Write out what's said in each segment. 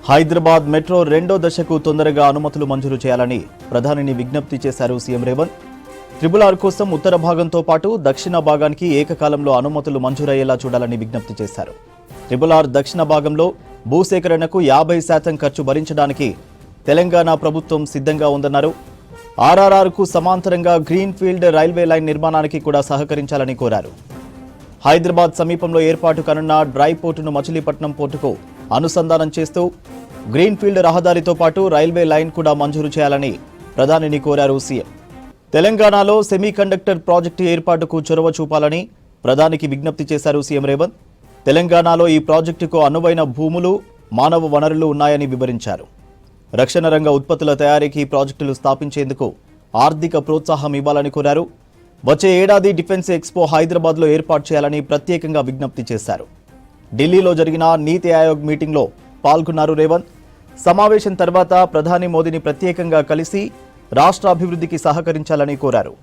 Hyderabad metro రెండో దశకు తొందరగా అనుమతులు మంజూరు చేయాలని ప్రధానిని విజ్ఞప్తి చేశారు సీఎం రేవంత్. RRR కోసం ఉత్తర భాగంతో పాటు దక్షిణ భాగానికి ఏకకాలంలో అనుమతులు మంజూరయ్యేలా చూడాలని విజ్ఞప్తి చేశారు. RRR దక్షిణ భాగంలో భూసేకరణకు 50% ఖర్చు భరించడానికి తెలంగాణ ప్రభుత్వం సిద్ధంగా ఉందన్నారు. RRRకు సమాంతరంగా గ్రీన్ఫీల్డ్ రైల్వే లైన్ నిర్మాణానికి కూడా సహకరించాలని కోరారు. హైదరాబాద్ సమీపంలో ఏర్పాటు కానున్న డ్రై పోర్టును మచిలీపట్నం పోర్టుకు అనుసంధానం చేస్తూ గ్రీన్ఫీల్డ్ రహదారితో పాటు రైల్వే లైన్ కూడా మంజూరు చేయాలని ప్రధానిని కోరారు సీఎం. తెలంగాణలో సెమీకండక్టర్ ప్రాజెక్టు ఏర్పాటుకు చొరవ చూపాలని ప్రధానికి విజ్ఞప్తి చేశారు సీఎం రేవంత్. తెలంగాణలో ఈ ప్రాజెక్టుకు అనువైన భూములు, మానవ వనరులు ఉన్నాయని వివరించారు. రక్షణ రంగ ఉత్పత్తుల తయారీకి ప్రాజెక్టులు స్థాపించేందుకు ఆర్థిక ప్రోత్సాహం ఇవ్వాలని కోరారు. వచ్చే ఏడాది డిఫెన్స్ ఎక్స్పో హైదరాబాద్లో ఏర్పాటు చేయాలని ప్రత్యేకంగా విజ్ఞప్తి చేశారు. ఢిల్లీలో జరిగిన నీతి ఆయోగ్ మీటింగ్లో పాల్గొన్నారు రేవంత్. సమావేశం తర్వాత ప్రధాని మోదీని ప్రత్యేకంగా కలిసి రాష్ట్ర అభివృద్ధికి సహకరించాలని కోరారు.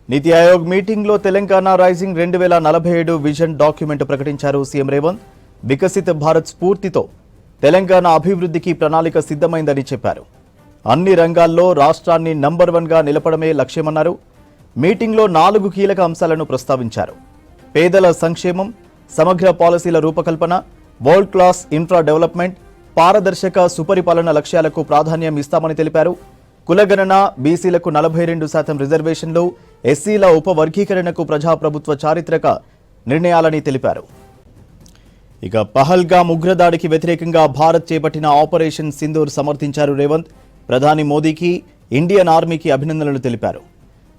నీతి ఆయోగ్ మీటింగ్లో తెలంగాణ రైజింగ్ 2047 విజన్ డాక్యుమెంట్ ప్రకటించారు సీఎం రేవంత్. వికసిత భారత్ స్ఫూర్తితో తెలంగాణ అభివృద్ధికి ప్రణాళిక సిద్ధమైందని చెప్పారు. అన్ని రంగాల్లో రాష్ట్రాన్ని నంబర్ 1గా నిలపడమే లక్ష్యమన్నారు. మీటింగ్లో 4 కీలక అంశాలను ప్రస్తావించారు. పేదల సంక్షేమం, సమగ్ర పాలసీల రూపకల్పన, వరల్డ్ క్లాస్ ఇన్ఫ్రా డెవలప్మెంట్, పారదర్శక సుపరిపాలన లక్ష్యాలకు ప్రాధాన్యం ఇస్తామని తెలిపారు. కులగణన, బీసీలకు 42% రిజర్వేషన్లు, ఎస్సీల ఉపవర్గీకరణకు ప్రజాప్రభుత్వ చారిత్రక నిర్ణయాలని తెలిపారు. ఇక పహల్గామ్ ఉగ్రదాడికి వ్యతిరేకంగా భారత్ చేపట్టిన ఆపరేషన్ సింధూర్ సమర్థించారు రేవంత్. ప్రధాని మోదీకి, ఇండియన్ ఆర్మీకి అభినందనలు తెలిపారు.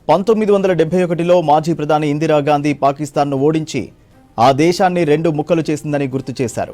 1971లో మాజీ ప్రధాని ఇందిరాగాంధీ పాకిస్తాన్ను ఓడించి ఆ దేశాన్ని 2 ముక్కలు చేసిందని గుర్తు చేశారు.